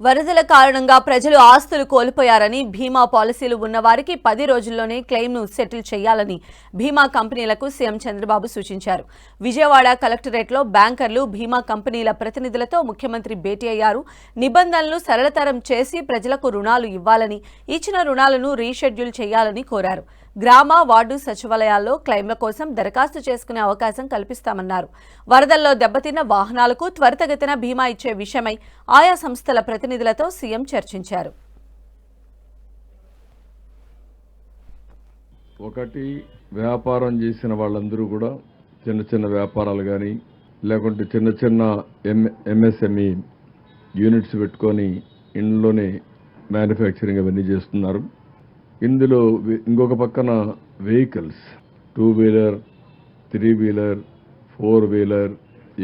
వరదల కారణంగా ప్రజలు ఆస్తులు కోల్పోయారని బీమా పాలసీలు ఉన్నవారికి 10 రోజుల్లోనే క్లెయిమ్ను సెటిల్ చేయాలని బీమా కంపెనీలకు సీఎం చంద్రబాబు సూచించారు. విజయవాడ కలెక్టరేట్లో బ్యాంకర్లు, బీమా కంపెనీల ప్రతినిధులతో ముఖ్యమంత్రి భేటీ అయ్యారు. నిబంధనలు సరళతరం చేసి ప్రజలకు రుణాలు ఇవ్వాలని, ఇచ్చిన రుణాలను రీషెడ్యూల్ చేయాలని కోరారు. గ్రామ, వార్డు సచివాలయాల్లో క్లెయిమ్ల కోసం దరఖాస్తు చేసుకునే అవకాశం కల్పిస్తామన్నారు. వరదల్లో దెబ్బతిన్న వాహనాలకు త్వరితగతిన బీమా ఇచ్చే విషయమై ఆయా సంస్థల ప్రతినిధులతో సీఎం చర్చించారు. ఒకటి, వ్యాపారం చేసిన వాళ్ళందరూ కూడా చిన్న చిన్న వ్యాపారాలు కానీ లేకుంటే చిన్న చిన్న ఎంఎస్ఎంఈ యూనిట్స్ పెట్టుకొని ఇంట్లోనే మ్యానుఫ్యాక్చరింగ్ అవన్నీ చేస్తున్నారు. ఇందులో ఇంకొక పక్కన వెహికల్స్, 2 వీలర్, 3 వీలర్, 4 వీలర్,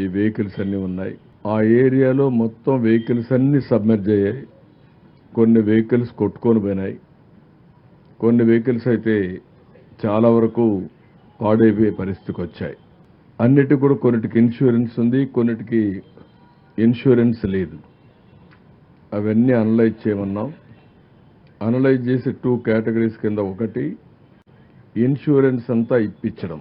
ఈ వెహికల్స్ అన్నీ ఉన్నాయి. ఆ ఏరియాలో మొత్తం వెహికల్స్ అన్నీ సబ్మెర్జ్ అయ్యాయి. కొన్ని వెహికల్స్ కొట్టుకొని పోయినాయి. కొన్ని వెహికల్స్ అయితే చాలా వరకు పాడైపోయే పరిస్థితికి వచ్చాయి. అన్నిటికీ కూడా కొన్నిటికి ఇన్సూరెన్స్ ఉంది, కొన్నిటికి ఇన్సూరెన్స్ లేదు. అవన్నీ అనలైజ్ చేయమన్నాం. అనలైజ్ చేసి 2 కేటగిరీస్ కింద, ఒకటి ఇన్సూరెన్స్ అంతా ఇప్పించడం,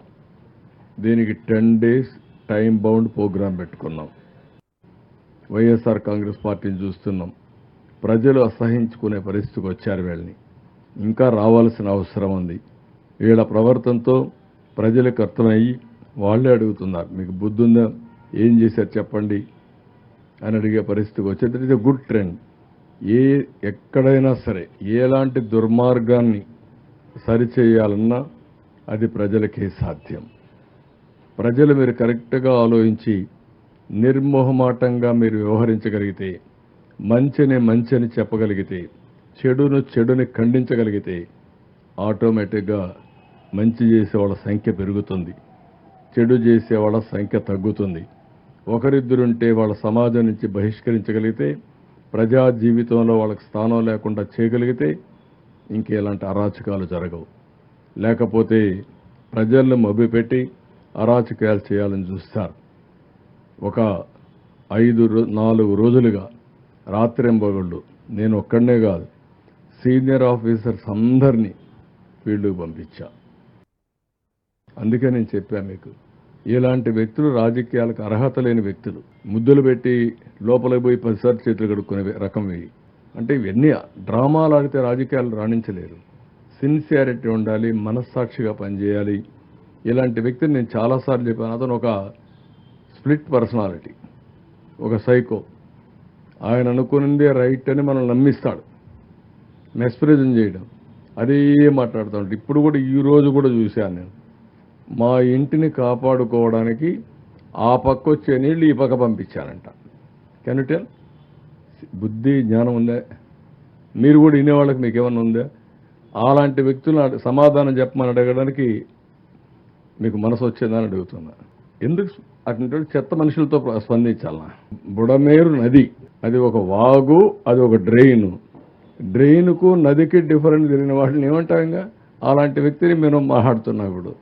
దీనికి 10 days టైం బౌండ్ ప్రోగ్రాం పెట్టుకున్నాం. వైఎస్ఆర్ కాంగ్రెస్ పార్టీని చూస్తున్నాం. ప్రజలు అసహించుకునే పరిస్థితికి వచ్చారు. వీళ్ళని ఇంకా రావాల్సిన అవసరం ఉంది. వీళ్ళ ప్రవర్తనతో ప్రజలకు అర్థమయ్యి వాళ్ళే అడుగుతున్నారు, మీకు బుద్ధి ఉందా, ఏం చేశారు చెప్పండి అని అడిగే పరిస్థితికి వచ్చేది. ఇది గుడ్ ట్రెండ్. ఎక్కడైనా సరే ఎలాంటి దుర్మార్గాన్ని సరిచేయాలన్నా అది ప్రజలకే సాధ్యం. ప్రజలు మీరు కరెక్ట్గా ఆలోచించి నిర్మోహమాటంగా మీరు వ్యవహరించగలిగితే, మంచిని మంచిని చెప్పగలిగితే, చెడుని ఖండించగలిగితే ఆటోమేటిక్గా మంచి చేసేవాళ్ళ సంఖ్య పెరుగుతుంది, చెడు చేసేవాళ్ళ సంఖ్య తగ్గుతుంది. ఒకరిద్దరుంటే వాళ్ళ సమాజం నుంచి బహిష్కరించగలిగితే, ప్రజా జీవితంలో వాళ్ళకి స్థానం లేకుండా చేయగలిగితే ఇంకెలాంటి అరాచకాలు జరగవు. లేకపోతే ప్రజలను మభ్యపెట్టి అరాచకాలు చేయాలని చూస్తారు. ఒక 4 రోజులుగా రాత్రింబగళ్ళు నేను ఒక్కడనే కాదు, సీనియర్ ఆఫీసర్స్ అందరినీ ఫీల్డ్కి పంపించా. అందుకే నేను చెప్పాను మీకు, ఇలాంటి వ్యక్తులు రాజకీయాలకు అర్హత లేని వ్యక్తులు. ముద్దులు పెట్టి లోపలికి పోయి 10 సార్లు చేతులు కడుక్కునే రకం ఇవి. అంటే ఇవన్నీ డ్రామాలు ఆడితే రాజకీయాలు రాణించలేరు. సిన్సియారిటీ ఉండాలి, మనస్సాక్షిగా పనిచేయాలి. ఇలాంటి వ్యక్తిని నేను చాలాసార్లు చెప్పాను. అతను ఒక స్ప్లిట్ పర్సనాలిటీ, ఒక సైకో. ఆయన అనుకున్నదే రైట్ అని మనం నమ్మిస్తాడు, మెస్ప్రిజం చేయడం, అదే మాట్లాడుతూ. ఇప్పుడు కూడా ఈ రోజు కూడా చూశాను నేను. మా ఇంటిని కాపాడుకోవడానికి ఆ పక్క వచ్చే నీళ్ళు ఈ పక్క పంపించానంట. Can you tell? బుద్ధి జ్ఞానం ఉందా? మీరు కూడా వినేవాళ్ళకి మీకేమన్నా ఉందా? అలాంటి వ్యక్తులు సమాధానం చెప్పమని అడగడానికి మీకు మనసు వచ్చేదని అడుగుతున్నా. ఎందుకు అటువంటి చెత్త మనుషులతో స్పందించాలన్నా? బుడమేరు నది, అది ఒక వాగు, అది ఒక డ్రైను. డ్రైన్కు నదికి డిఫరెంట్ జరిగిన వాటిని ఏమంటాం? అలాంటి వ్యక్తిని మేము మాట్లాడుతున్నాం ఇప్పుడు.